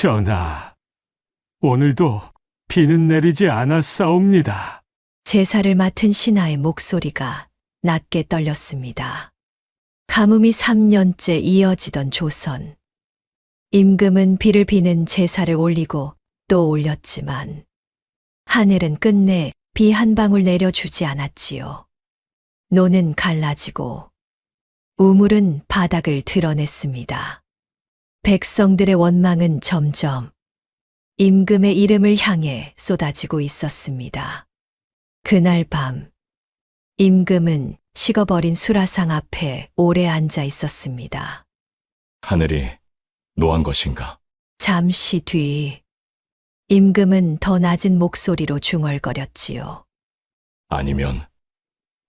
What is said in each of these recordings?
전하, 오늘도 비는 내리지 않았사옵니다. 제사를 맡은 신하의 목소리가 낮게 떨렸습니다. 가뭄이 3년째 이어지던 조선. 임금은 비를 비는 제사를 올리고 또 올렸지만 하늘은 끝내 비 한 방울 내려주지 않았지요. 노는 갈라지고 우물은 바닥을 드러냈습니다. 백성들의 원망은 점점 임금의 이름을 향해 쏟아지고 있었습니다. 그날 밤, 임금은 식어버린 수라상 앞에 오래 앉아 있었습니다. 하늘이 노한 것인가? 잠시 뒤, 임금은 더 낮은 목소리로 중얼거렸지요. 아니면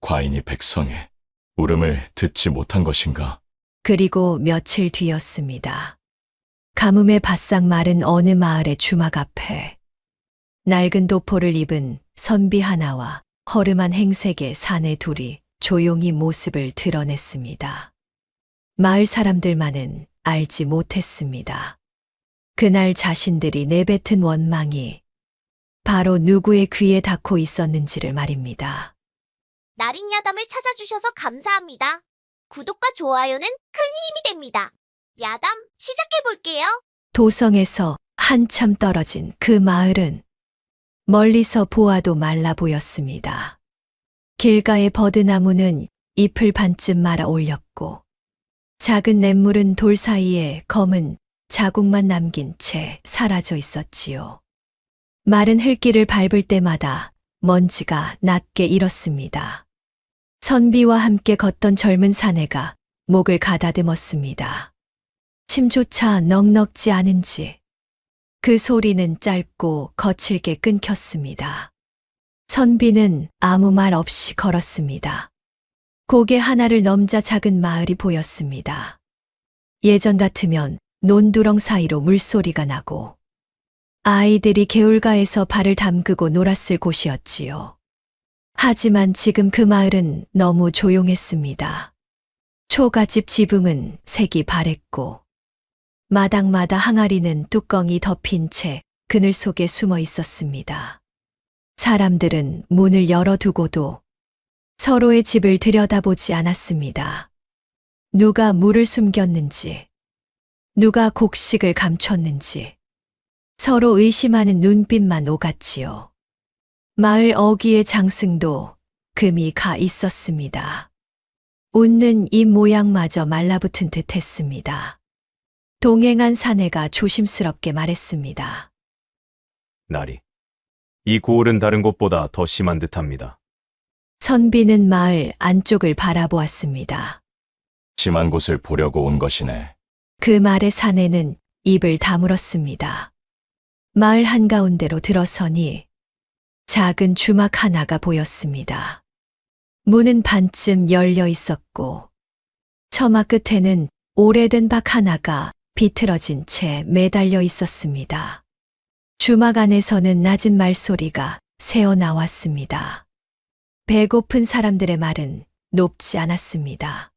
과인이 백성의 울음을 듣지 못한 것인가? 그리고 며칠 뒤였습니다. 가뭄에 바싹 마른 어느 마을의 주막 앞에 낡은 도포를 입은 선비 하나와 허름한 행색의 사내 둘이 조용히 모습을 드러냈습니다. 마을 사람들만은 알지 못했습니다. 그날 자신들이 내뱉은 원망이 바로 누구의 귀에 닿고 있었는지를 말입니다. 나린 야담을 찾아주셔서 감사합니다. 구독과 좋아요는 큰 힘이 됩니다. 야담 시작해볼게요. 도성에서 한참 떨어진 그 마을은 멀리서 보아도 말라 보였습니다. 길가의 버드나무는 잎을 반쯤 말아 올렸고 작은 냇물은 돌 사이에 검은 자국만 남긴 채 사라져 있었지요. 마른 흙길을 밟을 때마다 먼지가 낮게 일었습니다. 선비와 함께 걷던 젊은 사내가 목을 가다듬었습니다. 침조차 넉넉지 않은지 그 소리는 짧고 거칠게 끊겼습니다. 선비는 아무 말 없이 걸었습니다. 고개 하나를 넘자 작은 마을이 보였습니다. 예전 같으면 논두렁 사이로 물소리가 나고 아이들이 개울가에서 발을 담그고 놀았을 곳이었지요. 하지만 지금 그 마을은 너무 조용했습니다. 초가집 지붕은 색이 바랬고 마당마다 항아리는 뚜껑이 덮인 채 그늘 속에 숨어 있었습니다. 사람들은 문을 열어두고도 서로의 집을 들여다보지 않았습니다. 누가 물을 숨겼는지, 누가 곡식을 감췄는지 서로 의심하는 눈빛만 오갔지요. 마을 어귀의 장승도 금이 가 있었습니다. 웃는 입 모양마저 말라붙은 듯 했습니다. 동행한 사내가 조심스럽게 말했습니다. 나리, 이 고을은 다른 곳보다 더 심한 듯합니다. 선비는 마을 안쪽을 바라보았습니다. 심한 곳을 보려고 온 것이네. 그 말에 사내는 입을 다물었습니다. 마을 한가운데로 들어서니 작은 주막 하나가 보였습니다. 문은 반쯤 열려 있었고 처마 끝에는 오래된 박 하나가 비틀어진 채 매달려 있었습니다. 주막 안에서는 낮은 말소리가 새어 나왔습니다. 배고픈 사람들의 말은 높지 않았습니다.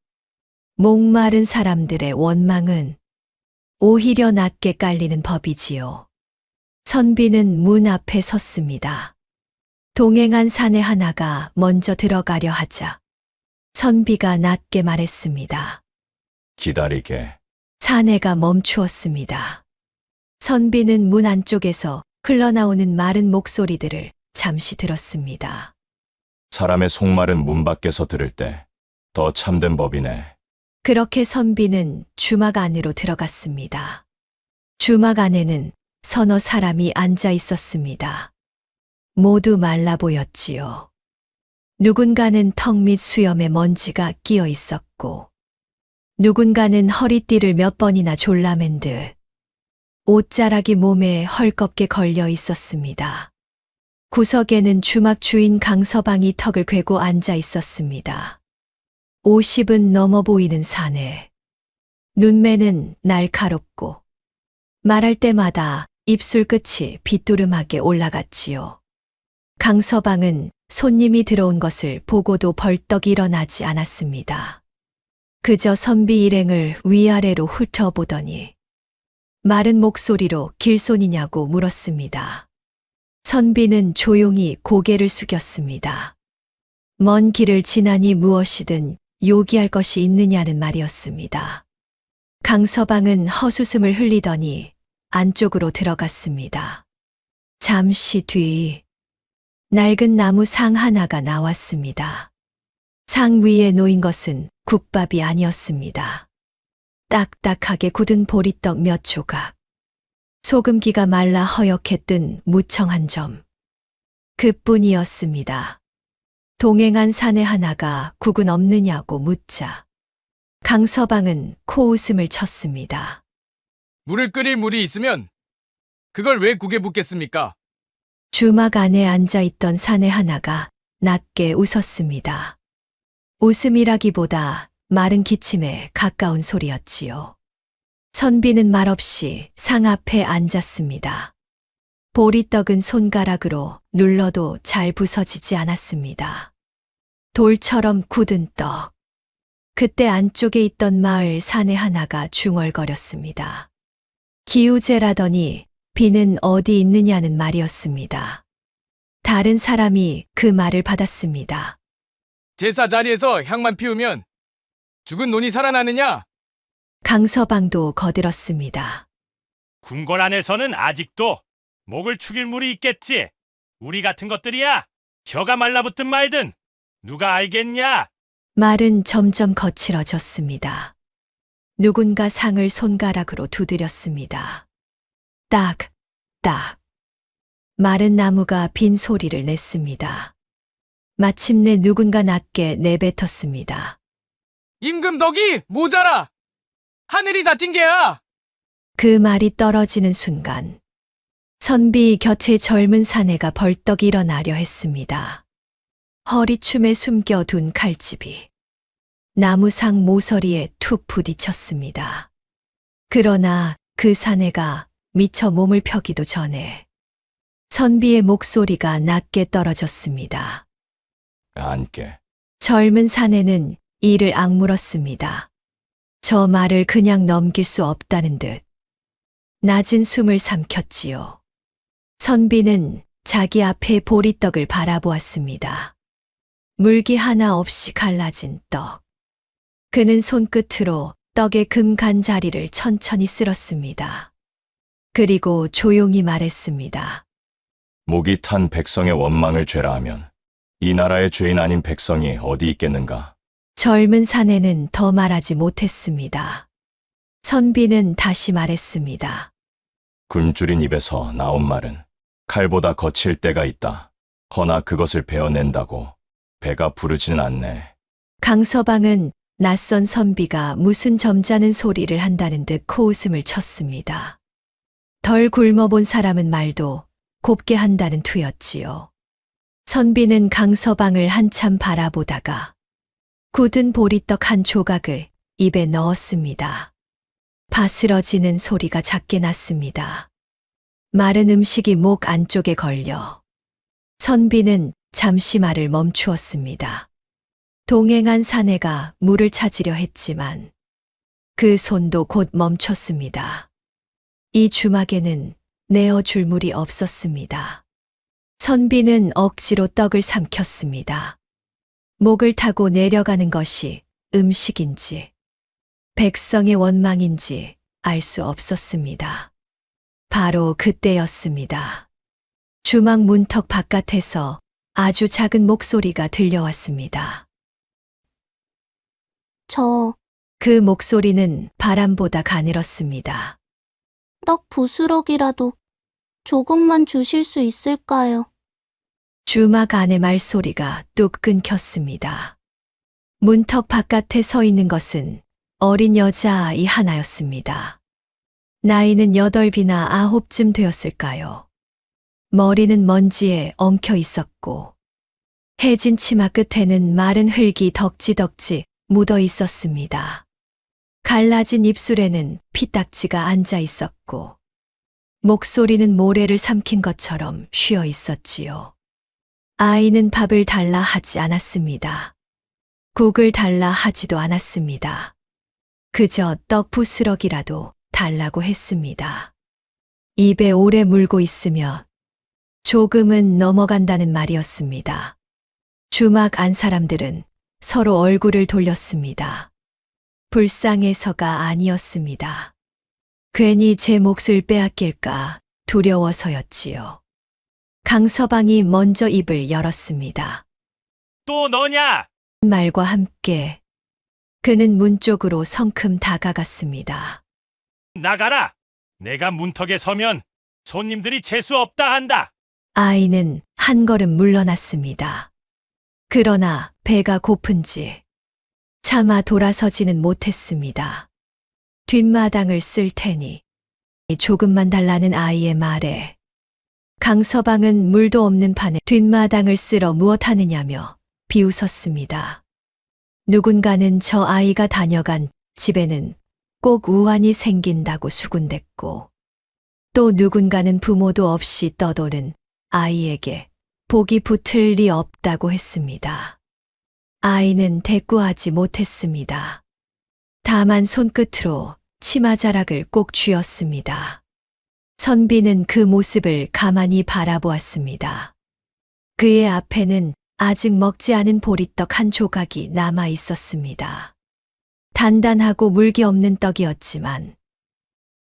목마른 사람들의 원망은 오히려 낮게 깔리는 법이지요. 선비는 문 앞에 섰습니다. 동행한 사내 하나가 먼저 들어가려 하자 선비가 낮게 말했습니다. 기다리게. 사내가 멈추었습니다. 선비는 문 안쪽에서 흘러나오는 마른 목소리들을 잠시 들었습니다. 사람의 속말은 문 밖에서 들을 때 더 참된 법이네. 그렇게 선비는 주막 안으로 들어갔습니다. 주막 안에는 서너 사람이 앉아 있었습니다. 모두 말라 보였지요. 누군가는 턱 밑 수염에 먼지가 끼어 있었고 누군가는 허리띠를 몇 번이나 졸라맨 듯 옷자락이 몸에 헐겁게 걸려 있었습니다. 구석에는 주막 주인 강서방이 턱을 괴고 앉아 있었습니다. 50은 넘어 보이는 사내. 눈매는 날카롭고 말할 때마다 입술 끝이 빗두름하게 올라갔지요. 강서방은 손님이 들어온 것을 보고도 벌떡 일어나지 않았습니다. 그저 선비 일행을 위아래로 훑어보더니 마른 목소리로 길손이냐고 물었습니다. 선비는 조용히 고개를 숙였습니다. 먼 길을 지나니 무엇이든 요기할 것이 있느냐는 말이었습니다. 강서방은 헛웃음을 흘리더니 안쪽으로 들어갔습니다. 잠시 뒤 낡은 나무 상 하나가 나왔습니다. 상 위에 놓인 것은 국밥이 아니었습니다. 딱딱하게 굳은 보리떡 몇 조각, 소금기가 말라 허옇게 뜬 무청 한 점, 그뿐이었습니다. 동행한 사내 하나가 국은 없느냐고 묻자 강서방은 코웃음을 쳤습니다. 물을 끓일 물이 있으면 그걸 왜 국에 붓겠습니까? 주막 안에 앉아있던 사내 하나가 낮게 웃었습니다. 웃음이라기보다 마른 기침에 가까운 소리였지요. 선비는 말없이 상 앞에 앉았습니다. 보리떡은 손가락으로 눌러도 잘 부서지지 않았습니다. 돌처럼 굳은 떡. 그때 안쪽에 있던 마을 사내 하나가 중얼거렸습니다. 기우제라더니 비는 어디 있느냐는 말이었습니다. 다른 사람이 그 말을 받았습니다. 제사 자리에서 향만 피우면 죽은 논이 살아나느냐? 강서방도 거들었습니다. 궁궐 안에서는 아직도 목을 축일 물이 있겠지. 우리 같은 것들이야. 혀가 말라붙든 말든 누가 알겠냐? 말은 점점 거칠어졌습니다. 누군가 상을 손가락으로 두드렸습니다. 딱, 딱. 마른 나무가 빈 소리를 냈습니다. 마침내 누군가 낮게 내뱉었습니다. 임금덕이 모자라! 하늘이 다친 게야! 그 말이 떨어지는 순간 선비 곁에 젊은 사내가 벌떡 일어나려 했습니다. 허리춤에 숨겨둔 칼집이 나무상 모서리에 툭 부딪혔습니다. 그러나 그 사내가 미처 몸을 펴기도 전에 선비의 목소리가 낮게 떨어졌습니다. 앉게. 젊은 사내는 이를 악물었습니다. 저 말을 그냥 넘길 수 없다는 듯 낮은 숨을 삼켰지요. 선비는 자기 앞에 보리떡을 바라보았습니다. 물기 하나 없이 갈라진 떡. 그는 손끝으로 떡의 금간자리를 천천히 쓸었습니다. 그리고 조용히 말했습니다. 목이 탄 백성의 원망을 죄라 하면 이 나라의 죄인 아닌 백성이 어디 있겠는가? 젊은 사내는 더 말하지 못했습니다. 선비는 다시 말했습니다. 굶주린 입에서 나온 말은 칼보다 거칠 때가 있다. 허나 그것을 베어낸다고 배가 부르지는 않네. 강서방은 낯선 선비가 무슨 점잖은 소리를 한다는 듯 코웃음을 쳤습니다. 덜 굶어본 사람은 말도 곱게 한다는 투였지요. 선비는 강서방을 한참 바라보다가 굳은 보리떡 한 조각을 입에 넣었습니다. 바스러지는 소리가 작게 났습니다. 마른 음식이 목 안쪽에 걸려 선비는 잠시 말을 멈추었습니다. 동행한 사내가 물을 찾으려 했지만 그 손도 곧 멈췄습니다. 이 주막에는 내어줄 물이 없었습니다. 선비는 억지로 떡을 삼켰습니다. 목을 타고 내려가는 것이 음식인지 백성의 원망인지 알 수 없었습니다. 바로 그때였습니다. 주막 문턱 바깥에서 아주 작은 목소리가 들려왔습니다. 그 목소리는 바람보다 가늘었습니다. 떡 부스럭이라도 조금만 주실 수 있을까요? 주막 안의 말소리가 뚝 끊겼습니다. 문턱 바깥에 서 있는 것은 어린 여자아이 하나였습니다. 나이는 8이나 9쯤 되었을까요? 머리는 먼지에 엉켜 있었고 해진 치마 끝에는 마른 흙이 덕지덕지 묻어 있었습니다. 갈라진 입술에는 피딱지가 앉아 있었고 목소리는 모래를 삼킨 것처럼 쉬어 있었지요. 아이는 밥을 달라 하지 않았습니다. 국을 달라 하지도 않았습니다. 그저 떡 부스럭이라도 달라고 했습니다. 입에 오래 물고 있으며 조금은 넘어간다는 말이었습니다. 주막 안 사람들은 서로 얼굴을 돌렸습니다. 불쌍해서가 아니었습니다. 괜히 제 몫을 빼앗길까 두려워서였지요. 강서방이 먼저 입을 열었습니다. 또 너냐? 말과 함께 그는 문 쪽으로 성큼 다가갔습니다. 나가라! 내가 문턱에 서면 손님들이 재수 없다 한다. 아이는 한 걸음 물러났습니다. 그러나 배가 고픈지 차마 돌아서지는 못했습니다. 뒷마당을 쓸 테니 조금만 달라는 아이의 말에 강서방은 물도 없는 판에 뒷마당을 쓸어 무엇하느냐며 비웃었습니다. 누군가는 저 아이가 다녀간 집에는 꼭 우환이 생긴다고 수군댔고 또 누군가는 부모도 없이 떠도는 아이에게 복이 붙을 리 없다고 했습니다. 아이는 대꾸하지 못했습니다. 다만 손끝으로 치마자락을 꼭 쥐었습니다. 선비는 그 모습을 가만히 바라보았습니다. 그의 앞에는 아직 먹지 않은 보리떡 한 조각이 남아 있었습니다. 단단하고 물기 없는 떡이었지만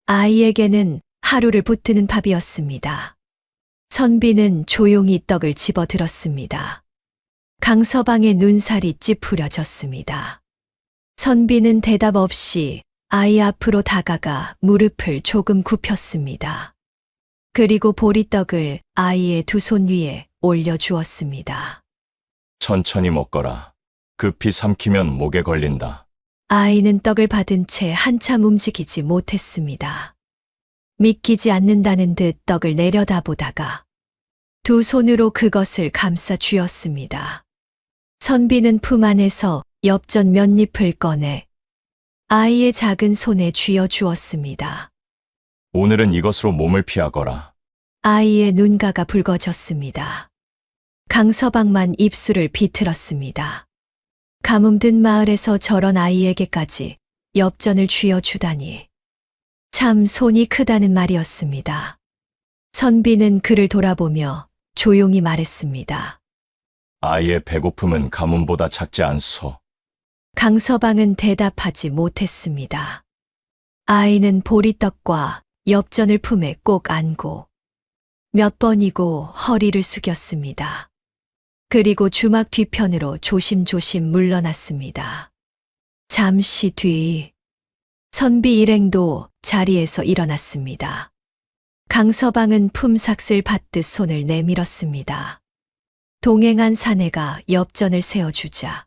아이에게는 하루를 붙드는 밥이었습니다. 선비는 조용히 떡을 집어 들었습니다. 강서방의 눈살이 찌푸려졌습니다. 선비는 대답 없이 아이 앞으로 다가가 무릎을 조금 굽혔습니다. 그리고 보리떡을 아이의 두 손 위에 올려주었습니다. 천천히 먹거라. 급히 삼키면 목에 걸린다. 아이는 떡을 받은 채 한참 움직이지 못했습니다. 믿기지 않는다는 듯 떡을 내려다보다가 두 손으로 그것을 감싸 쥐었습니다. 선비는 품 안에서 엽전 몇 잎을 꺼내 아이의 작은 손에 쥐어 주었습니다. 오늘은 이것으로 몸을 피하거라. 아이의 눈가가 붉어졌습니다. 강서방만 입술을 비틀었습니다. 가뭄든 마을에서 저런 아이에게까지 엽전을 쥐어 주다니 참 손이 크다는 말이었습니다. 선비는 그를 돌아보며 조용히 말했습니다. 아이의 배고픔은 가뭄보다 작지 않소. 강서방은 대답하지 못했습니다. 아이는 보리떡과 엽전을 품에 꼭 안고 몇 번이고 허리를 숙였습니다. 그리고 주막 뒤편으로 조심조심 물러났습니다. 잠시 뒤 선비 일행도 자리에서 일어났습니다. 강서방은 품삯을 받듯 손을 내밀었습니다. 동행한 사내가 엽전을 세워주자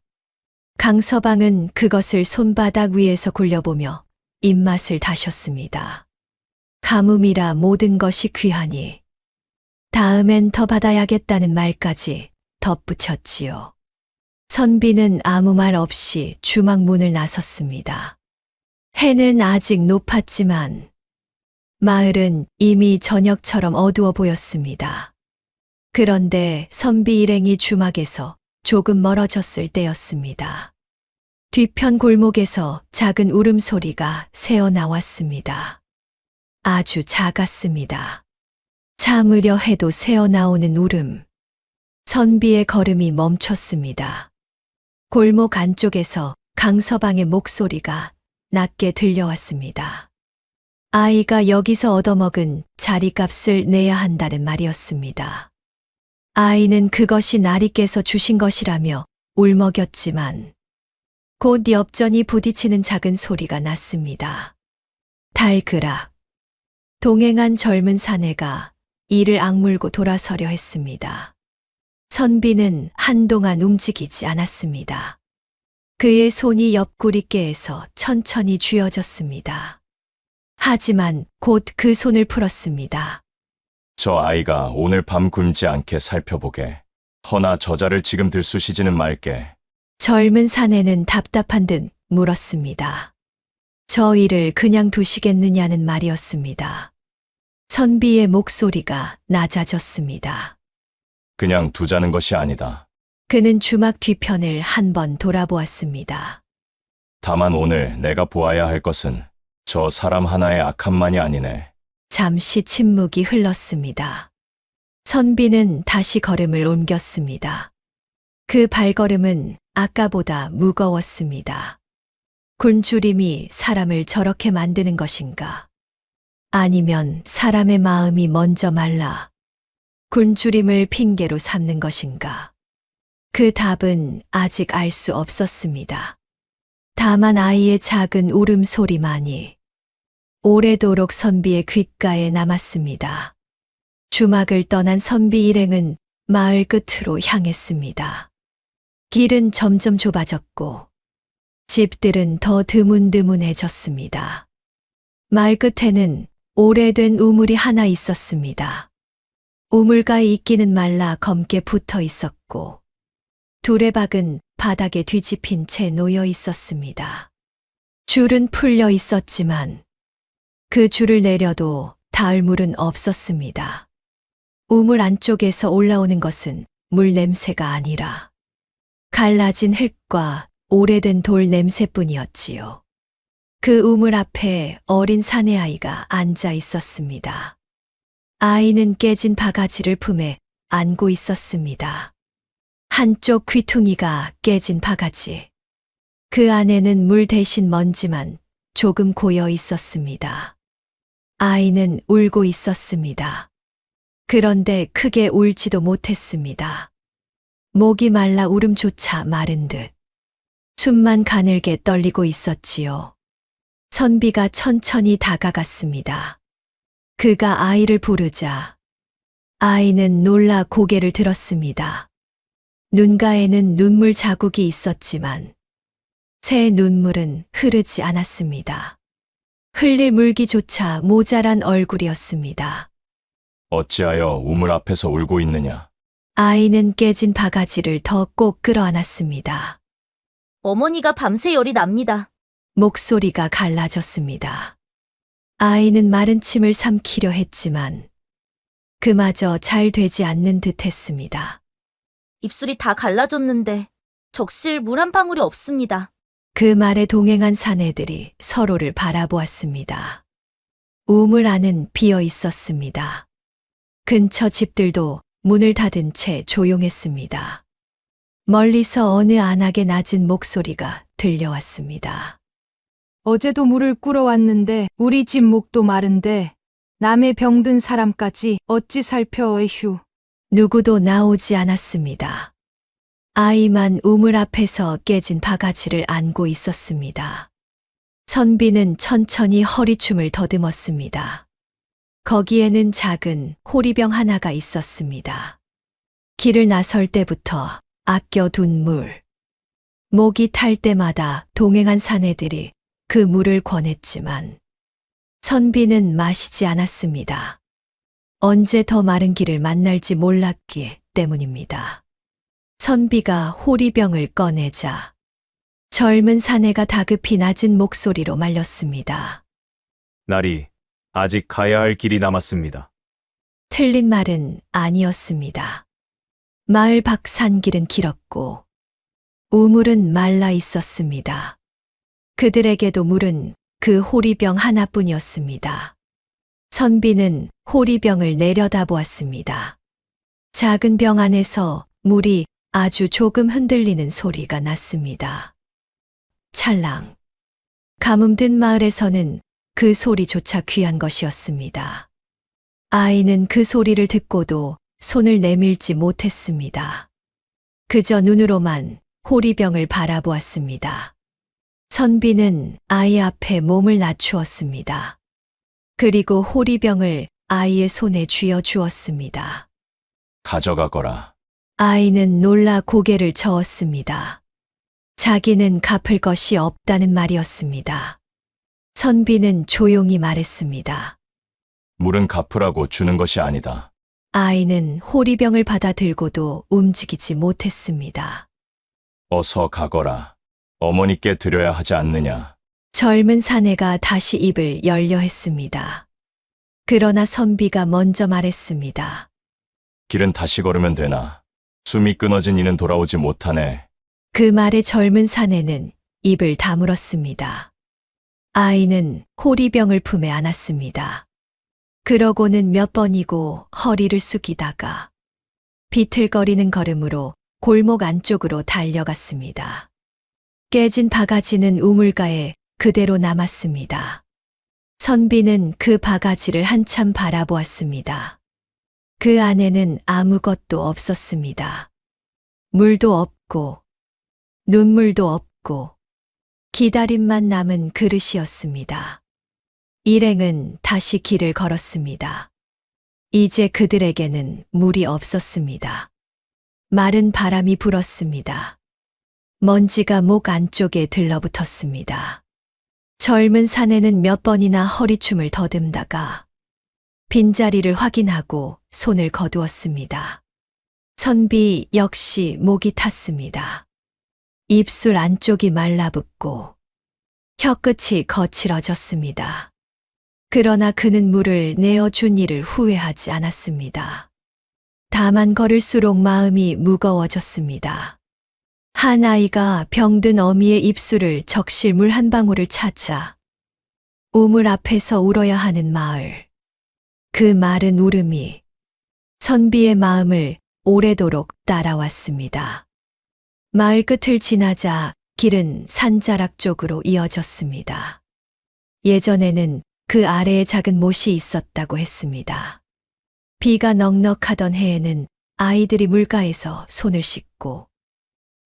강서방은 그것을 손바닥 위에서 굴려보며 입맛을 다셨습니다. 가뭄이라 모든 것이 귀하니 다음엔 더 받아야겠다는 말까지 덧붙였지요. 선비는 아무 말 없이 주막 문을 나섰습니다. 해는 아직 높았지만 마을은 이미 저녁처럼 어두워 보였습니다. 그런데 선비 일행이 주막에서 조금 멀어졌을 때였습니다. 뒤편 골목에서 작은 울음소리가 새어 나왔습니다. 아주 작았습니다. 참으려 해도 새어 나오는 울음. 선비의 걸음이 멈췄습니다. 골목 안쪽에서 강서방의 목소리가 낮게 들려왔습니다. 아이가 여기서 얻어먹은 자리값을 내야 한다는 말이었습니다. 아이는 그것이 나리께서 주신 것이라며 울먹였지만 곧 엽전이 부딪히는 작은 소리가 났습니다. 달그락. 동행한 젊은 사내가 이를 악물고 돌아서려 했습니다. 선비는 한동안 움직이지 않았습니다. 그의 손이 옆구리께에서 천천히 쥐어졌습니다. 하지만 곧 그 손을 풀었습니다. 저 아이가 오늘 밤 굶지 않게 살펴보게. 허나 저자를 지금 들쑤시지는 말게. 젊은 사내는 답답한 듯 물었습니다. 저 일을 그냥 두시겠느냐는 말이었습니다. 선비의 목소리가 낮아졌습니다. 그냥 두자는 것이 아니다. 그는 주막 뒤편을 한번 돌아보았습니다. 다만 오늘 내가 보아야 할 것은 저 사람 하나의 악함만이 아니네. 잠시 침묵이 흘렀습니다. 선비는 다시 걸음을 옮겼습니다. 그 발걸음은 아까보다 무거웠습니다. 굴주림이 사람을 저렇게 만드는 것인가? 아니면 사람의 마음이 먼저 말라 굴주림을 핑계로 삼는 것인가? 그 답은 아직 알 수 없었습니다. 다만 아이의 작은 울음소리만이 오래도록 선비의 귓가에 남았습니다. 주막을 떠난 선비 일행은 마을 끝으로 향했습니다. 길은 점점 좁아졌고 집들은 더 드문드문해졌습니다. 마을 끝에는 오래된 우물이 하나 있었습니다. 우물가의 이끼는 말라 검게 붙어 있었고 두레박은 바닥에 뒤집힌 채 놓여 있었습니다. 줄은 풀려 있었지만 그 줄을 내려도 닿을 물은 없었습니다. 우물 안쪽에서 올라오는 것은 물 냄새가 아니라 갈라진 흙과 오래된 돌 냄새뿐이었지요. 그 우물 앞에 어린 사내아이가 앉아 있었습니다. 아이는 깨진 바가지를 품에 안고 있었습니다. 한쪽 귀퉁이가 깨진 바가지. 그 안에는 물 대신 먼지만 조금 고여 있었습니다. 아이는 울고 있었습니다. 그런데 크게 울지도 못했습니다. 목이 말라 울음조차 마른 듯 숨만 가늘게 떨리고 있었지요. 선비가 천천히 다가갔습니다. 그가 아이를 부르자 아이는 놀라 고개를 들었습니다. 눈가에는 눈물 자국이 있었지만 새 눈물은 흐르지 않았습니다. 흘릴 물기조차 모자란 얼굴이었습니다. 어찌하여 우물 앞에서 울고 있느냐? 아이는 깨진 바가지를 더 꼭 끌어안았습니다. 어머니가 밤새 열이 납니다. 목소리가 갈라졌습니다. 아이는 마른 침을 삼키려 했지만 그마저 잘 되지 않는 듯 했습니다. 입술이 다 갈라졌는데 적실 물 한 방울이 없습니다. 그 말에 동행한 사내들이 서로를 바라보았습니다. 우물 안은 비어 있었습니다. 근처 집들도 문을 닫은 채 조용했습니다. 멀리서 어느 안악의 낮은 목소리가 들려왔습니다. 어제도 물을 끌어왔는데 우리 집 목도 마른데 남의 병든 사람까지 어찌 살펴 에휴. 누구도 나오지 않았습니다. 아이만 우물 앞에서 깨진 바가지를 안고 있었습니다. 선비는 천천히 허리춤을 더듬었습니다. 거기에는 작은 호리병 하나가 있었습니다. 길을 나설 때부터 아껴둔 물. 목이 탈 때마다 동행한 사내들이 그 물을 권했지만 선비는 마시지 않았습니다. 언제 더 마른 길을 만날지 몰랐기 때문입니다. 선비가 호리병을 꺼내자 젊은 사내가 다급히 낮은 목소리로 말렸습니다. 나리, 아직 가야 할 길이 남았습니다. 틀린 말은 아니었습니다. 마을 밖 산길은 길었고 우물은 말라 있었습니다. 그들에게도 물은 그 호리병 하나뿐이었습니다. 선비는 호리병을 내려다보았습니다. 작은 병 안에서 물이 아주 조금 흔들리는 소리가 났습니다. 찰랑. 가뭄든 마을에서는 그 소리조차 귀한 것이었습니다. 아이는 그 소리를 듣고도 손을 내밀지 못했습니다. 그저 눈으로만 호리병을 바라보았습니다. 선비는 아이 앞에 몸을 낮추었습니다. 그리고 호리병을 아이의 손에 쥐어 주었습니다. 가져가거라. 아이는 놀라 고개를 저었습니다. 자기는 갚을 것이 없다는 말이었습니다. 선비는 조용히 말했습니다. 물은 갚으라고 주는 것이 아니다. 아이는 호리병을 받아 들고도 움직이지 못했습니다. 어서 가거라. 어머니께 드려야 하지 않느냐. 젊은 사내가 다시 입을 열려 했습니다. 그러나 선비가 먼저 말했습니다. 길은 다시 걸으면 되나. 숨이 끊어진 이는 돌아오지 못하네. 그 말에 젊은 사내는 입을 다물었습니다. 아이는 호리병을 품에 안았습니다. 그러고는 몇 번이고 허리를 숙이다가 비틀거리는 걸음으로 골목 안쪽으로 달려갔습니다. 깨진 바가지는 우물가에 그대로 남았습니다. 선비는 그 바가지를 한참 바라보았습니다. 그 안에는 아무것도 없었습니다. 물도 없고 눈물도 없고 기다림만 남은 그릇이었습니다. 일행은 다시 길을 걸었습니다. 이제 그들에게는 물이 없었습니다. 마른 바람이 불었습니다. 먼지가 목 안쪽에 들러붙었습니다. 젊은 사내는 몇 번이나 허리춤을 더듬다가 빈자리를 확인하고 손을 거두었습니다. 선비 역시 목이 탔습니다. 입술 안쪽이 말라붙고 혀끝이 거칠어졌습니다. 그러나 그는 물을 내어준 일을 후회하지 않았습니다. 다만 걸을수록 마음이 무거워졌습니다. 한 아이가 병든 어미의 입술을 적실 물 한 방울을 찾아 우물 앞에서 울어야 하는 마을. 그 마른 울음이 선비의 마음을 오래도록 따라왔습니다. 마을 끝을 지나자 길은 산자락 쪽으로 이어졌습니다. 예전에는 그 아래에 작은 못이 있었다고 했습니다. 비가 넉넉하던 해에는 아이들이 물가에서 손을 씻고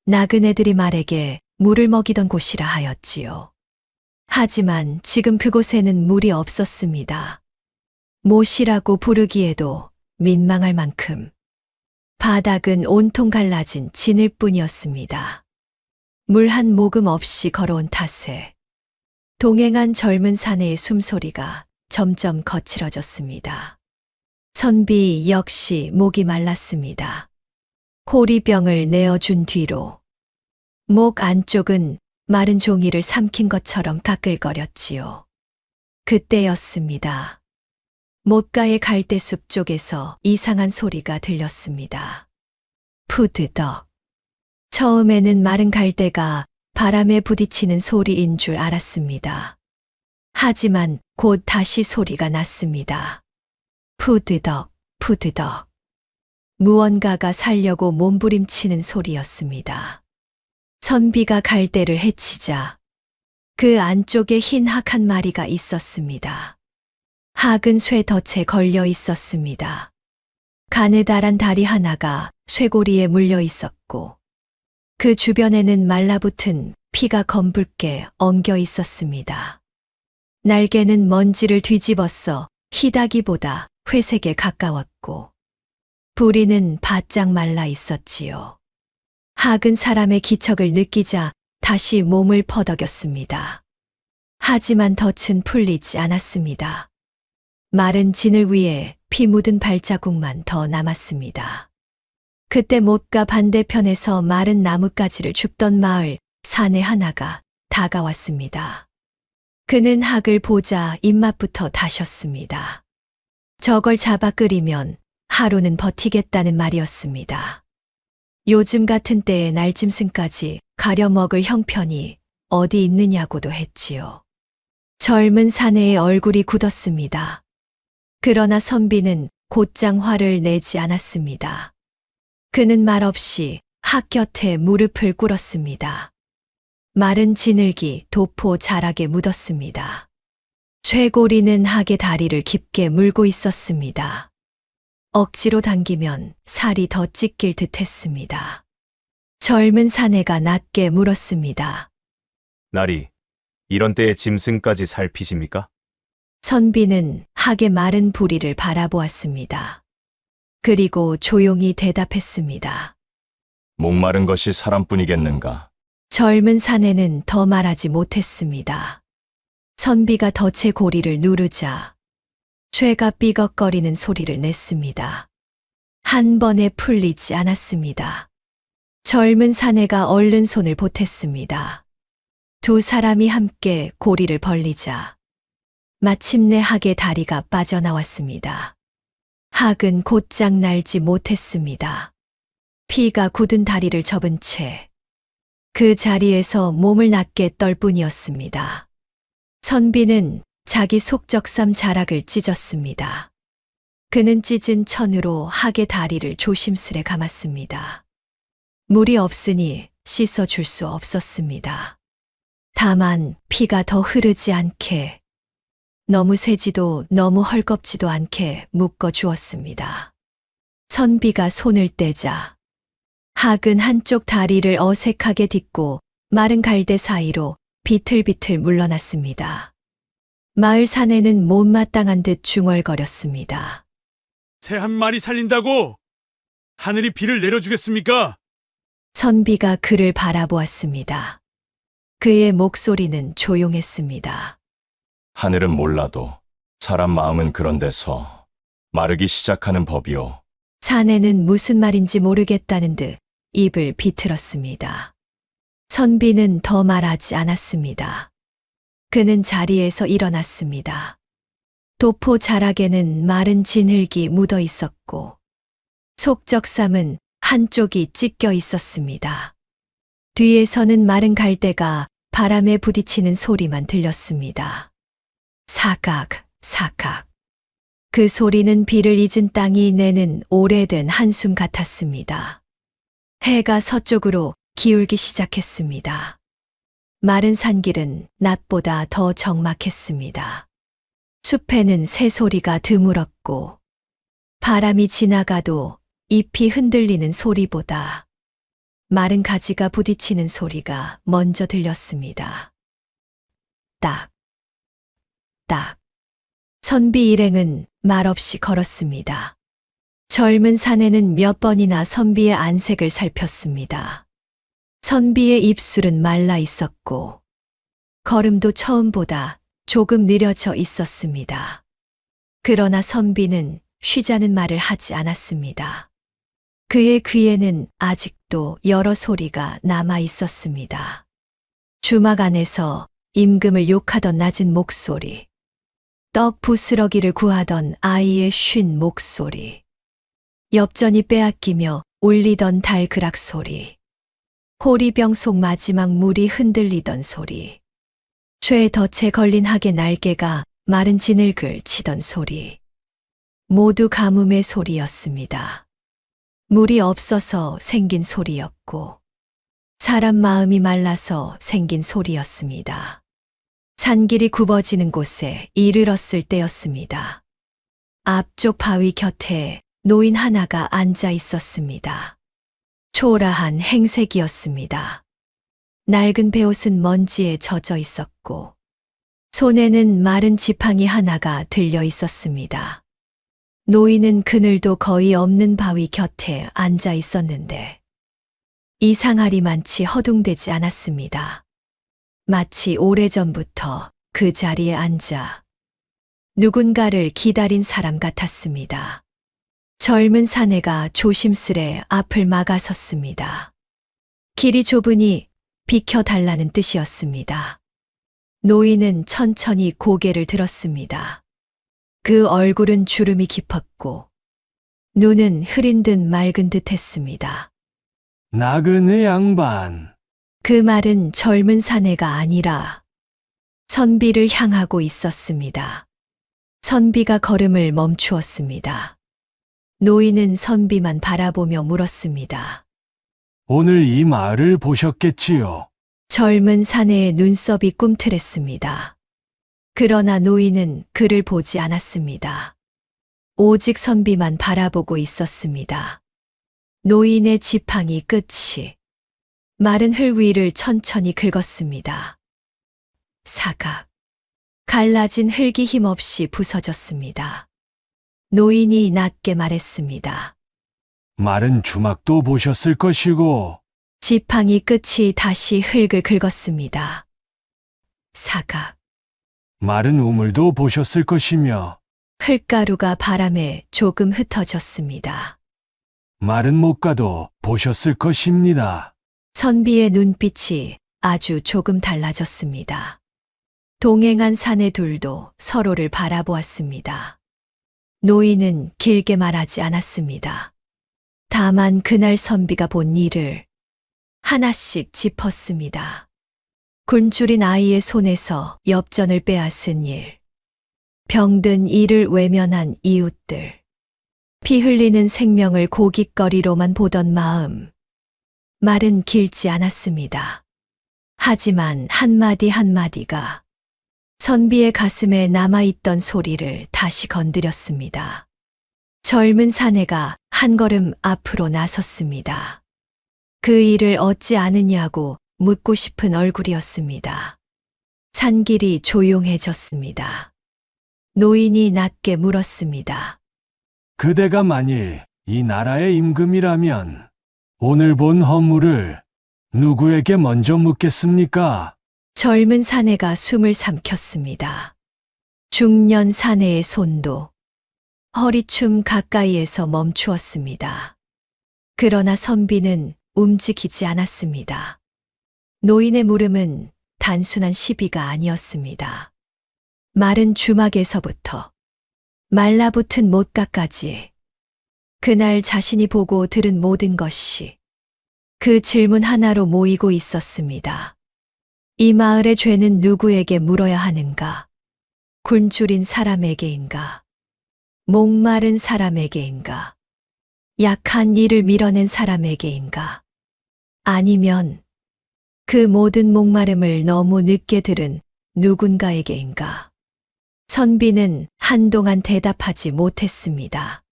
나그네들이 말에게 물을 먹이던 곳이라 하였지요. 하지만 지금 그곳에는 물이 없었습니다. 못이라고 부르기에도 민망할 만큼 바닥은 온통 갈라진 진일 뿐이었습니다. 물 한 모금 없이 걸어온 탓에 동행한 젊은 사내의 숨소리가 점점 거칠어졌습니다. 선비 역시 목이 말랐습니다. 호리병을 내어준 뒤로 목 안쪽은 마른 종이를 삼킨 것처럼 까끌거렸지요. 그때였습니다. 못가의 갈대숲 쪽에서 이상한 소리가 들렸습니다. 푸드덕. 처음에는 마른 갈대가 바람에 부딪히는 소리인 줄 알았습니다. 하지만 곧 다시 소리가 났습니다. 푸드덕, 푸드덕. 무언가가 살려고 몸부림치는 소리였습니다. 선비가 갈대를 헤치자 그 안쪽에 흰 학 한 마리가 있었습니다. 학은 쇠 덫에 걸려 있었습니다. 가느다란 다리 하나가 쇠고리에 물려 있었고 그 주변에는 말라붙은 피가 검붉게 엉겨 있었습니다. 날개는 먼지를 뒤집었어 희다기보다 회색에 가까웠고 부리는 바짝 말라 있었지요. 학은 사람의 기척을 느끼자 다시 몸을 퍼덕였습니다. 하지만 덫은 풀리지 않았습니다. 마른 진을 위에 피 묻은 발자국만 더 남았습니다. 그때 못가 반대편에서 마른 나뭇가지를 줍던 마을 사내 하나가 다가왔습니다. 그는 학을 보자 입맛부터 다셨습니다. 저걸 잡아 끓이면 하루는 버티겠다는 말이었습니다. 요즘 같은 때에 날짐승까지 가려먹을 형편이 어디 있느냐고도 했지요. 젊은 사내의 얼굴이 굳었습니다. 그러나 선비는 곧장 화를 내지 않았습니다. 그는 말없이 학 곁에 무릎을 꿇었습니다. 마른 진흙이 도포 자락에 묻었습니다. 쇠고리는 학의 다리를 깊게 물고 있었습니다. 억지로 당기면 살이 더 찢길 듯 했습니다. 젊은 사내가 낮게 물었습니다. 나리, 이런 때에 짐승까지 살피십니까? 선비는 학의 마른 부리를 바라보았습니다. 그리고 조용히 대답했습니다. 목마른 것이 사람뿐이겠는가? 젊은 사내는 더 말하지 못했습니다. 선비가 덫의 고리를 누르자 쇠가 삐걱거리는 소리를 냈습니다. 한 번에 풀리지 않았습니다. 젊은 사내가 얼른 손을 보탰습니다. 두 사람이 함께 고리를 벌리자 마침내 학의 다리가 빠져나왔습니다. 학은 곧장 날지 못했습니다. 피가 굳은 다리를 접은 채 그 자리에서 몸을 낮게 떨 뿐이었습니다. 선비는 자기 속적삼 자락을 찢었습니다. 그는 찢은 천으로 학의 다리를 조심스레 감았습니다. 물이 없으니 씻어줄 수 없었습니다. 다만 피가 더 흐르지 않게, 너무 세지도 너무 헐겁지도 않게 묶어 주었습니다. 선비가 손을 떼자 학은 한쪽 다리를 어색하게 딛고 마른 갈대 사이로 비틀비틀 물러났습니다. 마을 사내는 못마땅한 듯 중얼거렸습니다. 새 한 마리 살린다고 하늘이 비를 내려주겠습니까? 선비가 그를 바라보았습니다. 그의 목소리는 조용했습니다. 하늘은 몰라도 사람 마음은 그런 데서 마르기 시작하는 법이오. 사내는 무슨 말인지 모르겠다는 듯 입을 비틀었습니다. 선비는 더 말하지 않았습니다. 그는 자리에서 일어났습니다. 도포 자락에는 마른 진흙이 묻어 있었고 속적삼은 한쪽이 찢겨 있었습니다. 뒤에서는 마른 갈대가 바람에 부딪히는 소리만 들렸습니다. 사각, 사각. 그 소리는 비를 잊은 땅이 내는 오래된 한숨 같았습니다. 해가 서쪽으로 기울기 시작했습니다. 마른 산길은 낮보다 더 적막했습니다. 숲에는 새소리가 드물었고 바람이 지나가도 잎이 흔들리는 소리보다 마른 가지가 부딪히는 소리가 먼저 들렸습니다. 딱, 딱. 선비 일행은 말없이 걸었습니다. 젊은 사내는 몇 번이나 선비의 안색을 살폈습니다. 선비의 입술은 말라 있었고 걸음도 처음보다 조금 느려져 있었습니다. 그러나 선비는 쉬자는 말을 하지 않았습니다. 그의 귀에는 아직도 여러 소리가 남아 있었습니다. 주막 안에서 임금을 욕하던 낮은 목소리, 떡 부스러기를 구하던 아이의 쉰 목소리, 엽전이 빼앗기며 울리던 달그락 소리, 호리병 속 마지막 물이 흔들리던 소리, 쇠 덫에 걸린 학의 날개가 마른 진흙을 치던 소리, 모두 가뭄의 소리였습니다. 물이 없어서 생긴 소리였고 사람 마음이 말라서 생긴 소리였습니다. 산길이 굽어지는 곳에 이르렀을 때였습니다. 앞쪽 바위 곁에 노인 하나가 앉아 있었습니다. 초라한 행색이었습니다. 낡은 베옷은 먼지에 젖어 있었고 손에는 마른 지팡이 하나가 들려 있었습니다. 노인은 그늘도 거의 없는 바위 곁에 앉아 있었는데 이상하리만치 허둥대지 않았습니다. 마치 오래전부터 그 자리에 앉아 누군가를 기다린 사람 같았습니다. 젊은 사내가 조심스레 앞을 막아섰습니다. 길이 좁으니 비켜달라는 뜻이었습니다. 노인은 천천히 고개를 들었습니다. 그 얼굴은 주름이 깊었고 눈은 흐린 듯 맑은 듯 했습니다. 나그네 양반. 그 말은 젊은 사내가 아니라 선비를 향하고 있었습니다. 선비가 걸음을 멈추었습니다. 노인은 선비만 바라보며 물었습니다. 오늘 이 마을을 보셨겠지요? 젊은 사내의 눈썹이 꿈틀했습니다. 그러나 노인은 그를 보지 않았습니다. 오직 선비만 바라보고 있었습니다. 노인의 지팡이 끝이 마른 흙 위를 천천히 긁었습니다. 사각. 갈라진 흙이 힘없이 부서졌습니다. 노인이 낮게 말했습니다. 마른 주막도 보셨을 것이고 지팡이 끝이 다시 흙을 긁었습니다. 사각. 마른 우물도 보셨을 것이며 흙가루가 바람에 조금 흩어졌습니다. 마른 목가도 보셨을 것입니다. 선비의 눈빛이 아주 조금 달라졌습니다. 동행한 사내 둘도 서로를 바라보았습니다. 노인은 길게 말하지 않았습니다. 다만 그날 선비가 본 일을 하나씩 짚었습니다. 굶주린 아이의 손에서 엽전을 빼앗은 일. 병든 이를 외면한 이웃들. 피 흘리는 생명을 고깃거리로만 보던 마음. 말은 길지 않았습니다. 하지만 한마디 한마디가 선비의 가슴에 남아있던 소리를 다시 건드렸습니다. 젊은 사내가 한 걸음 앞으로 나섰습니다. 그 일을 얻지 않으냐고 묻고 싶은 얼굴이었습니다. 산길이 조용해졌습니다. 노인이 낮게 물었습니다. 그대가 만일 이 나라의 임금이라면 오늘 본 허물을 누구에게 먼저 묻겠습니까? 젊은 사내가 숨을 삼켰습니다. 중년 사내의 손도 허리춤 가까이에서 멈추었습니다. 그러나 선비는 움직이지 않았습니다. 노인의 물음은 단순한 시비가 아니었습니다. 마른 주막에서부터 말라붙은 못가까지 그날 자신이 보고 들은 모든 것이 그 질문 하나로 모이고 있었습니다. 이 마을의 죄는 누구에게 물어야 하는가? 굶주린 사람에게인가? 목마른 사람에게인가? 약한 이를 밀어낸 사람에게인가? 아니면 그 모든 목마름을 너무 늦게 들은 누군가에게인가? 선비는 한동안 대답하지 못했습니다.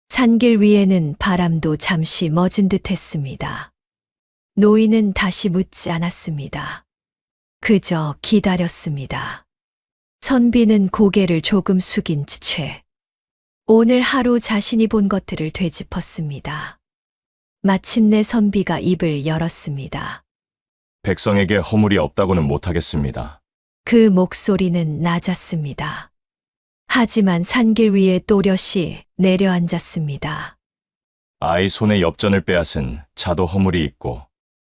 산길 위에는 바람도 잠시 멎은 듯 했습니다. 노인은 다시 묻지 않았습니다. 그저 기다렸습니다. 선비는 고개를 조금 숙인 채 오늘 하루 자신이 본 것들을 되짚었습니다. 마침내 선비가 입을 열었습니다. 백성에게 허물이 없다고는 못하겠습니다. 그 목소리는 낮았습니다. 하지만 산길 위에 또렷이 내려앉았습니다. 아이 손에 엽전을 빼앗은 자도 허물이 있고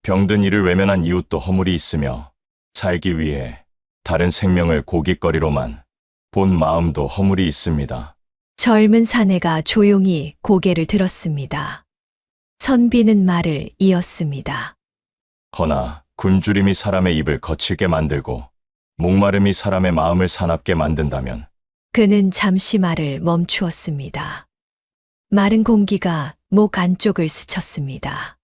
병든 이를 외면한 이웃도 허물이 있으며 살기 위해 다른 생명을 고깃거리로만 본 마음도 허물이 있습니다. 젊은 사내가 조용히 고개를 들었습니다. 선비는 말을 이었습니다. 허나 굶주림이 사람의 입을 거칠게 만들고 목마름이 사람의 마음을 사납게 만든다면 그는 잠시 말을 멈추었습니다. 마른 공기가 목 안쪽을 스쳤습니다.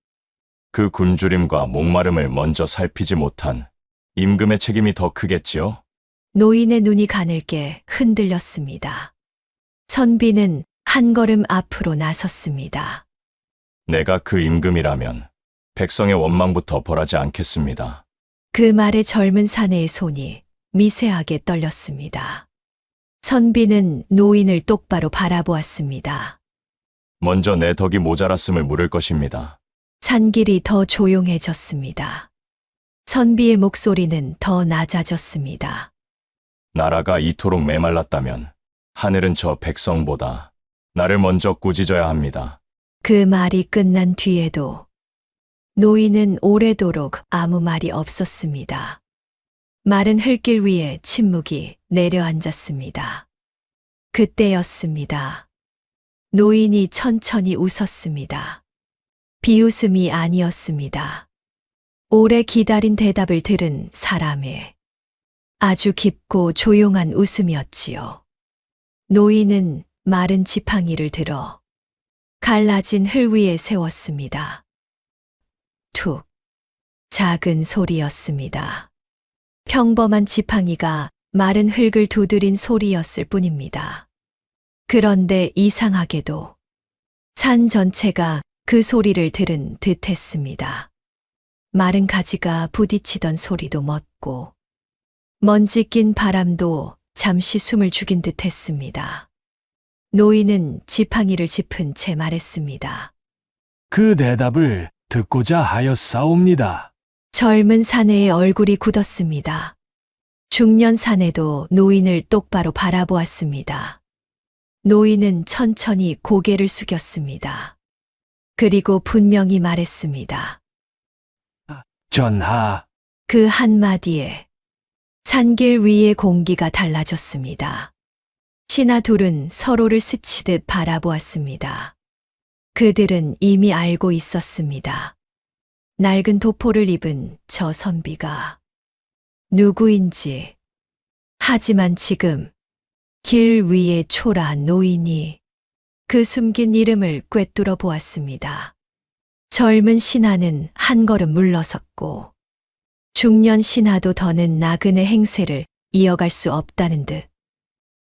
그 굶주림과 목마름을 먼저 살피지 못한 임금의 책임이 더 크겠지요? 노인의 눈이 가늘게 흔들렸습니다. 선비는 한 걸음 앞으로 나섰습니다. 내가 그 임금이라면 백성의 원망부터 벌하지 않겠습니다. 그 말에 젊은 사내의 손이 미세하게 떨렸습니다. 선비는 노인을 똑바로 바라보았습니다. 먼저 내 덕이 모자랐음을 물을 것입니다. 산길이 더 조용해졌습니다. 선비의 목소리는 더 낮아졌습니다. 나라가 이토록 메말랐다면 하늘은 저 백성보다 나를 먼저 꾸짖어야 합니다. 그 말이 끝난 뒤에도 노인은 오래도록 아무 말이 없었습니다. 마른 흙길 위에 침묵이 내려앉았습니다. 그때였습니다. 노인이 천천히 웃었습니다. 비웃음이 아니었습니다. 오래 기다린 대답을 들은 사람의 아주 깊고 조용한 웃음이었지요. 노인은 마른 지팡이를 들어 갈라진 흙 위에 세웠습니다. 툭. 작은 소리였습니다. 평범한 지팡이가 마른 흙을 두드린 소리였을 뿐입니다. 그런데 이상하게도 산 전체가 그 소리를 들은 듯 했습니다. 마른 가지가 부딪히던 소리도 멎고 먼지 낀 바람도 잠시 숨을 죽인 듯 했습니다. 노인은 지팡이를 짚은 채 말했습니다. 그 대답을 듣고자 하였사옵니다. 젊은 사내의 얼굴이 굳었습니다. 중년 사내도 노인을 똑바로 바라보았습니다. 노인은 천천히 고개를 숙였습니다. 그리고 분명히 말했습니다. 전하, 그 한마디에 산길 위의 공기가 달라졌습니다. 신하 둘은 서로를 스치듯 바라보았습니다. 그들은 이미 알고 있었습니다. 낡은 도포를 입은 저 선비가 누구인지. 하지만 지금 길 위에 초라한 노인이 그 숨긴 이름을 꿰뚫어 보았습니다. 젊은 신하는 한 걸음 물러섰고 중년 신하도 더는 나그네 행세를 이어갈 수 없다는 듯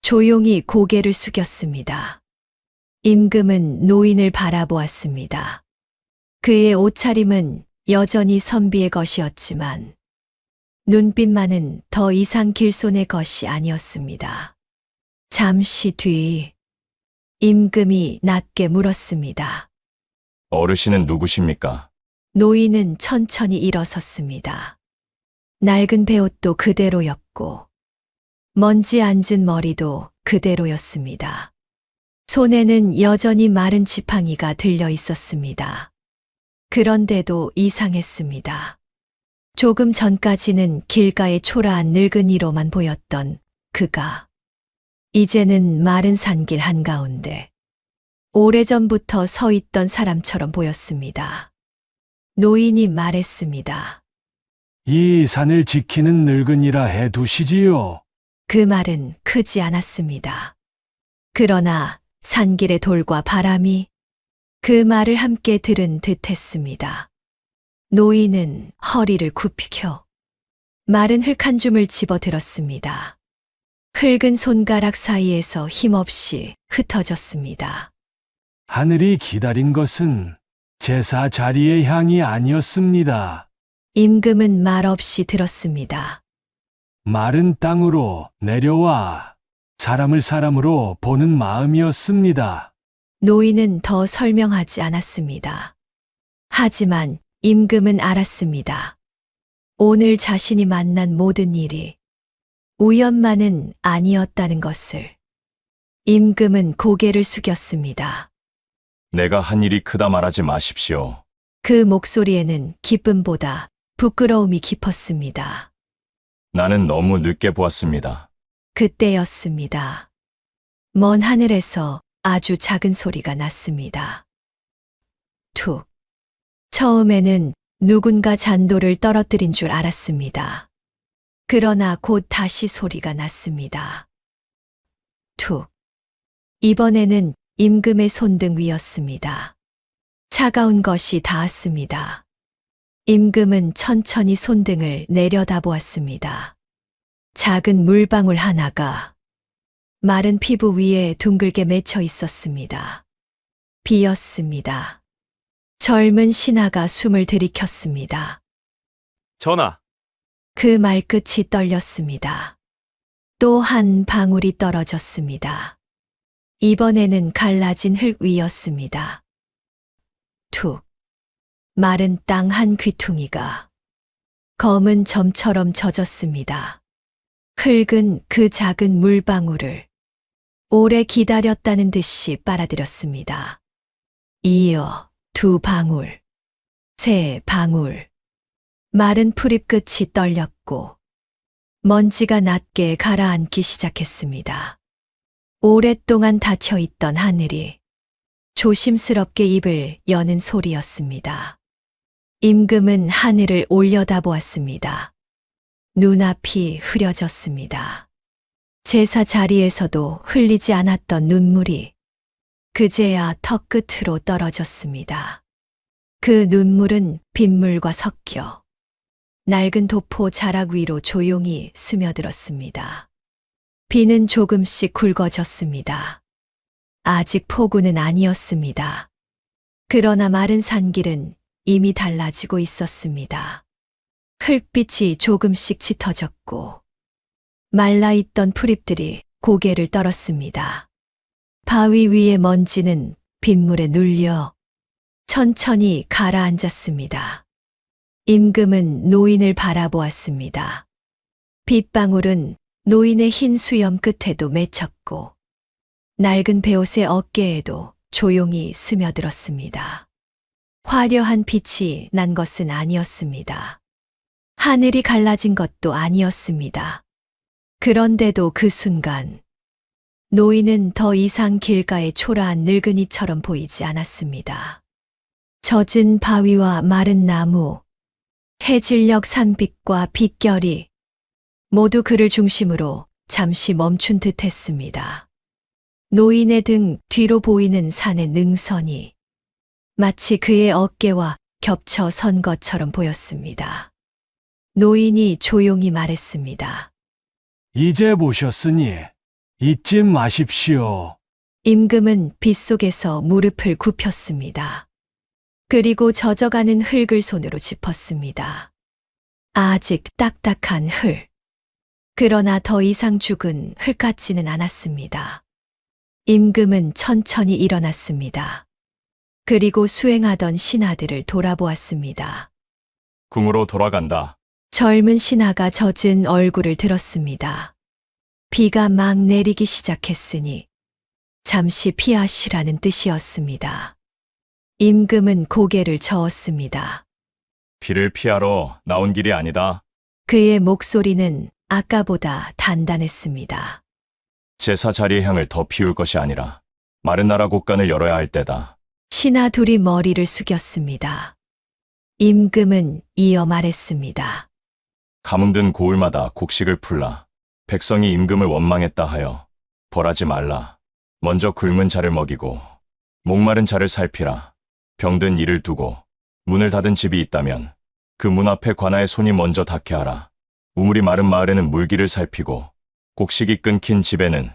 조용히 고개를 숙였습니다. 임금은 노인을 바라보았습니다. 그의 옷차림은 여전히 선비의 것이었지만 눈빛만은 더 이상 길손의 것이 아니었습니다. 잠시 뒤 임금이 낮게 물었습니다. 어르신은 누구십니까? 노인은 천천히 일어섰습니다. 낡은 베옷도 그대로였고 먼지 앉은 머리도 그대로였습니다. 손에는 여전히 마른 지팡이가 들려 있었습니다. 그런데도 이상했습니다. 조금 전까지는 길가의 초라한 늙은이로만 보였던 그가 이제는 마른 산길 한가운데 오래전부터 서 있던 사람처럼 보였습니다. 노인이 말했습니다. 이 산을 지키는 늙은이라 해두시지요. 그 말은 크지 않았습니다. 그러나 산길의 돌과 바람이 그 말을 함께 들은 듯 했습니다. 노인은 허리를 굽히켜 마른 흙 한 줌을 집어들었습니다. 흙은 손가락 사이에서 힘없이 흩어졌습니다. 하늘이 기다린 것은 제사 자리의 향이 아니었습니다. 임금은 말없이 들었습니다. 마른 땅으로 내려와 사람을 사람으로 보는 마음이었습니다. 노인은 더 설명하지 않았습니다. 하지만 임금은 알았습니다. 오늘 자신이 만난 모든 일이 우연만은 아니었다는 것을. 임금은 고개를 숙였습니다. 내가 한 일이 크다 말하지 마십시오. 그 목소리에는 기쁨보다 부끄러움이 깊었습니다. 나는 너무 늦게 보았습니다. 그때였습니다. 먼 하늘에서 아주 작은 소리가 났습니다. 툭. 처음에는 누군가 잔돌을 떨어뜨린 줄 알았습니다. 그러나 곧 다시 소리가 났습니다. 툭. 이번에는 임금의 손등 위였습니다. 차가운 것이 닿았습니다. 임금은 천천히 손등을 내려다보았습니다. 작은 물방울 하나가 마른 피부 위에 둥글게 맺혀 있었습니다. 비었습니다. 젊은 신하가 숨을 들이켰습니다. 전하, 그 말끝이 떨렸습니다. 또 한 방울이 떨어졌습니다. 이번에는 갈라진 흙 위였습니다. 툭. 마른 땅 한 귀퉁이가 검은 점처럼 젖었습니다. 흙은 그 작은 물방울을 오래 기다렸다는 듯이 빨아들였습니다. 이어 두 방울, 세 방울. 마른 풀잎 끝이 떨렸고 먼지가 낮게 가라앉기 시작했습니다. 오랫동안 닫혀있던 하늘이 조심스럽게 입을 여는 소리였습니다. 임금은 하늘을 올려다보았습니다. 눈앞이 흐려졌습니다. 제사 자리에서도 흘리지 않았던 눈물이 그제야 턱 끝으로 떨어졌습니다. 그 눈물은 빗물과 섞여 낡은 도포 자락 위로 조용히 스며들었습니다. 비는 조금씩 굵어졌습니다. 아직 폭우는 아니었습니다. 그러나 마른 산길은 이미 달라지고 있었습니다. 흙빛이 조금씩 짙어졌고 말라있던 풀잎들이 고개를 떨었습니다. 바위 위의 먼지는 빗물에 눌려 천천히 가라앉았습니다. 임금은 노인을 바라보았습니다. 빗방울은 노인의 흰 수염 끝에도 맺혔고 낡은 베옷의 어깨에도 조용히 스며들었습니다. 화려한 빛이 난 것은 아니었습니다. 하늘이 갈라진 것도 아니었습니다. 그런데도 그 순간 노인은 더 이상 길가의 초라한 늙은이처럼 보이지 않았습니다. 젖은 바위와 마른 나무, 해질녘 산빛과 빗결이 모두 그를 중심으로 잠시 멈춘 듯 했습니다. 노인의 등 뒤로 보이는 산의 능선이 마치 그의 어깨와 겹쳐 선 것처럼 보였습니다. 노인이 조용히 말했습니다. 이제 보셨으니 잊지 마십시오. 임금은 빗속에서 무릎을 굽혔습니다. 그리고 젖어가는 흙을 손으로 짚었습니다. 아직 딱딱한 흙. 그러나 더 이상 죽은 흙 같지는 않았습니다. 임금은 천천히 일어났습니다. 그리고 수행하던 신하들을 돌아보았습니다. 궁으로 돌아간다. 젊은 신하가 젖은 얼굴을 들었습니다. 비가 막 내리기 시작했으니 잠시 피하시라는 뜻이었습니다. 임금은 고개를 저었습니다. 비를 피하러 나온 길이 아니다. 그의 목소리는 아까보다 단단했습니다. 제사 자리의 향을 더 피울 것이 아니라 마른 나라 곳간을 열어야 할 때다. 신하 둘이 머리를 숙였습니다. 임금은 이어 말했습니다. 가뭄든 고을마다 곡식을 풀라. 백성이 임금을 원망했다 하여 벌하지 말라. 먼저 굶은 자를 먹이고 목마른 자를 살피라. 병든 이를 두고 문을 닫은 집이 있다면 그 문 앞에 관아의 손이 먼저 닿게 하라. 우물이 마른 마을에는 물기를 살피고 곡식이 끊긴 집에는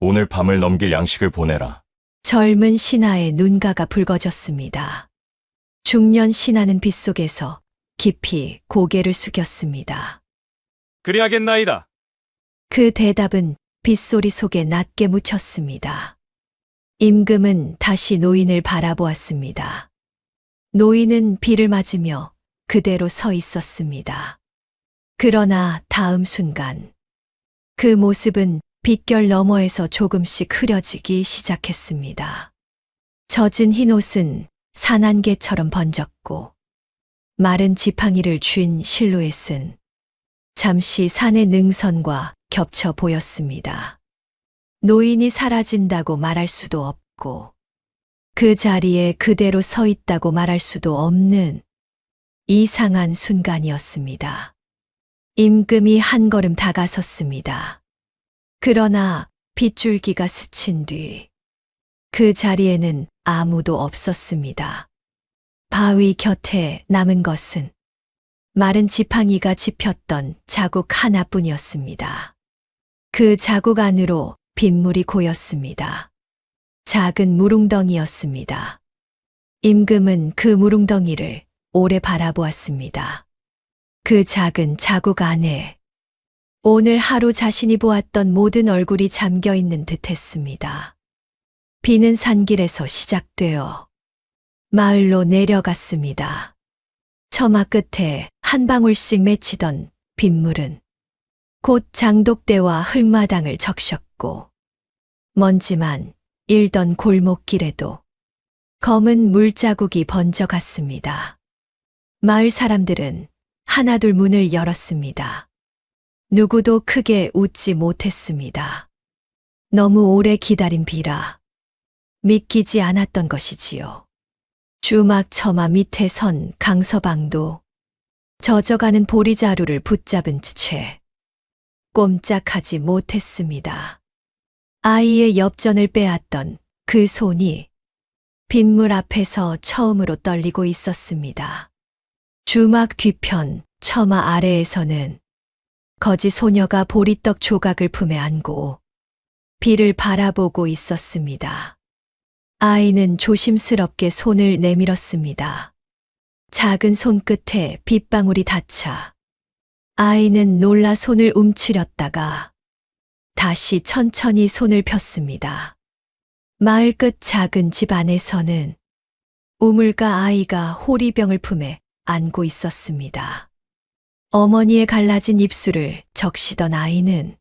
오늘 밤을 넘길 양식을 보내라. 젊은 신하의 눈가가 붉어졌습니다. 중년 신하는 빗속에서 깊이 고개를 숙였습니다. 그리하겠나이다. 그 대답은 빗소리 속에 낮게 묻혔습니다. 임금은 다시 노인을 바라보았습니다. 노인은 비를 맞으며 그대로 서 있었습니다. 그러나 다음 순간 그 모습은 빗결 너머에서 조금씩 흐려지기 시작했습니다. 젖은 흰 옷은 산안개처럼 번졌고 마른 지팡이를 쥔 실루엣은 잠시 산의 능선과 겹쳐 보였습니다. 노인이 사라진다고 말할 수도 없고 그 자리에 그대로 서 있다고 말할 수도 없는 이상한 순간이었습니다. 임금이 한 걸음 다가섰습니다. 그러나 빗줄기가 스친 뒤 그 자리에는 아무도 없었습니다. 바위 곁에 남은 것은 마른 지팡이가 집혔던 자국 하나뿐이었습니다. 그 자국 안으로 빗물이 고였습니다. 작은 무릉덩이였습니다. 임금은 그 무릉덩이를 오래 바라보았습니다. 그 작은 자국 안에 오늘 하루 자신이 보았던 모든 얼굴이 잠겨 있는 듯 했습니다. 비는 산길에서 시작되어 마을로 내려갔습니다. 처마 끝에 한 방울씩 맺히던 빗물은 곧 장독대와 흙마당을 적셨고 먼지만 일던 골목길에도 검은 물자국이 번져갔습니다. 마을 사람들은 하나둘 문을 열었습니다. 누구도 크게 웃지 못했습니다. 너무 오래 기다린 비라 믿기지 않았던 것이지요. 주막 처마 밑에 선 강서방도 젖어가는 보리자루를 붙잡은 채 꼼짝하지 못했습니다. 아이의 엽전을 빼앗던 그 손이 빗물 앞에서 처음으로 떨리고 있었습니다. 주막 뒤편 처마 아래에서는 거지 소녀가 보리떡 조각을 품에 안고 비를 바라보고 있었습니다. 아이는 조심스럽게 손을 내밀었습니다. 작은 손끝에 빗방울이 닿자 아이는 놀라 손을 움츠렸다가 다시 천천히 손을 폈습니다. 마을 끝 작은 집 안에서는 우물가 아이가 호리병을 품에 안고 있었습니다. 어머니의 갈라진 입술을 적시던 아이는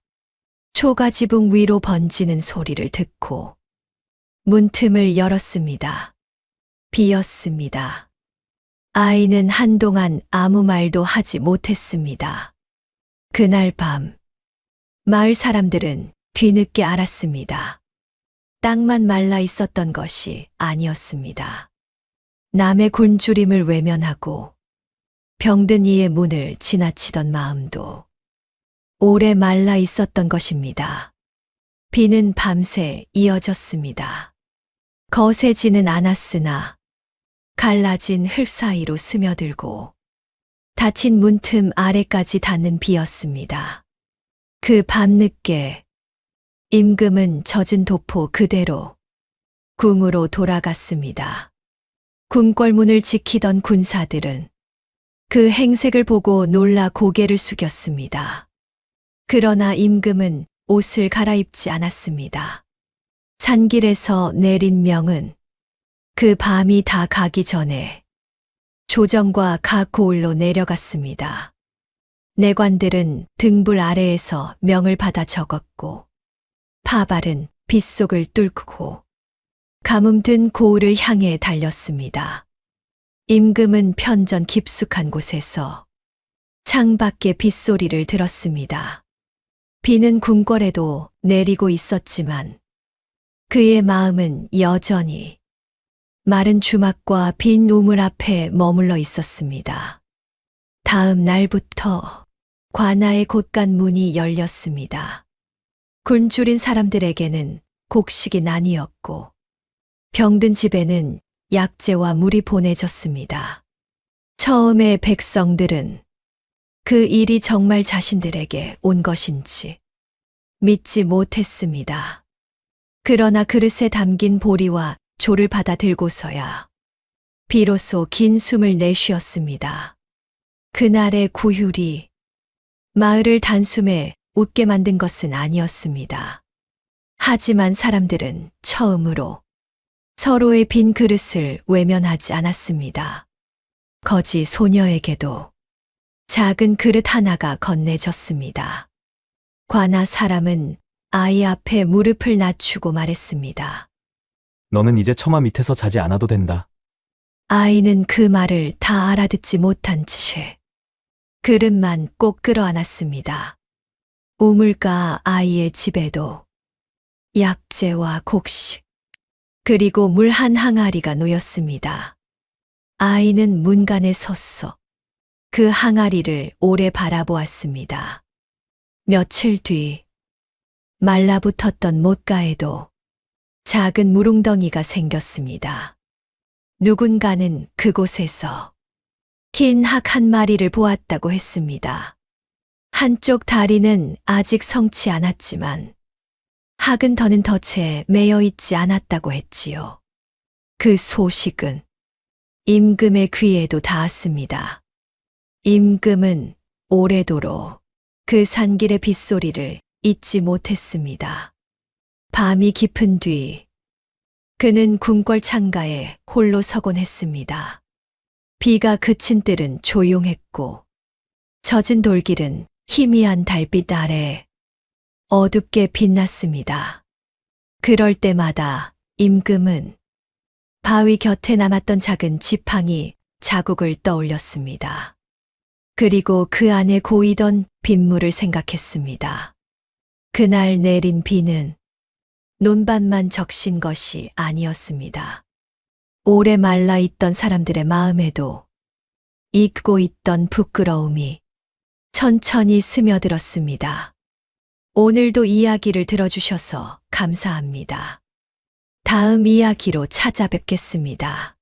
초가지붕 위로 번지는 소리를 듣고 문틈을 열었습니다. 비었습니다. 아이는 한동안 아무 말도 하지 못했습니다. 그날 밤, 마을 사람들은 뒤늦게 알았습니다. 땅만 말라 있었던 것이 아니었습니다. 남의 굶주림을 외면하고 병든 이의 문을 지나치던 마음도 오래 말라 있었던 것입니다. 비는 밤새 이어졌습니다. 거세지는 않았으나 갈라진 흙 사이로 스며들고 닫힌 문틈 아래까지 닿는 비였습니다. 그 밤늦게 임금은 젖은 도포 그대로 궁으로 돌아갔습니다. 궁궐문을 지키던 군사들은 그 행색을 보고 놀라 고개를 숙였습니다. 그러나 임금은 옷을 갈아입지 않았습니다. 산길에서 내린 명은 그 밤이 다 가기 전에 조정과 각 고을로 내려갔습니다. 내관들은 등불 아래에서 명을 받아 적었고 파발은 빗속을 뚫고 가뭄 든 고을을 향해 달렸습니다. 임금은 편전 깊숙한 곳에서 창밖의 빗소리를 들었습니다. 비는 궁궐에도 내리고 있었지만 그의 마음은 여전히 마른 주막과 빈 우물 앞에 머물러 있었습니다. 다음 날부터 관아의 곳간 문이 열렸습니다. 굶주린 사람들에게는 곡식이 나뉘었고 병든 집에는 약재와 물이 보내졌습니다. 처음에 백성들은 그 일이 정말 자신들에게 온 것인지 믿지 못했습니다. 그러나 그릇에 담긴 보리와 조를 받아 들고서야 비로소 긴 숨을 내쉬었습니다. 그날의 구휼이 마을을 단숨에 웃게 만든 것은 아니었습니다. 하지만 사람들은 처음으로 서로의 빈 그릇을 외면하지 않았습니다. 거지 소녀에게도 작은 그릇 하나가 건네졌습니다. 관아 사람은 아이 앞에 무릎을 낮추고 말했습니다. 너는 이제 처마 밑에서 자지 않아도 된다. 아이는 그 말을 다 알아듣지 못한 채 그릇만 꼭 끌어안았습니다. 우물가 아이의 집에도 약재와 곡식 그리고 물 한 항아리가 놓였습니다. 아이는 문간에 섰어 그 항아리를 오래 바라보았습니다. 며칠 뒤 말라붙었던 못가에도 작은 물웅덩이가 생겼습니다. 누군가는 그곳에서 긴 학 한 마리를 보았다고 했습니다. 한쪽 다리는 아직 성치 않았지만 학은 더는 덫에 매여 있지 않았다고 했지요. 그 소식은 임금의 귀에도 닿았습니다. 임금은 오래도록 그 산길의 빗소리를 잊지 못했습니다. 밤이 깊은 뒤 그는 궁궐 창가에 홀로 서곤 했습니다. 비가 그친 뜰은 조용했고 젖은 돌길은 희미한 달빛 아래 어둡게 빛났습니다. 그럴 때마다 임금은 바위 곁에 남았던 작은 지팡이 자국을 떠올렸습니다. 그리고 그 안에 고이던 빗물을 생각했습니다. 그날 내린 비는 논밭만 적신 것이 아니었습니다. 오래 말라 있던 사람들의 마음에도 잊고 있던 부끄러움이 천천히 스며들었습니다. 오늘도 이야기를 들어주셔서 감사합니다. 다음 이야기로 찾아뵙겠습니다.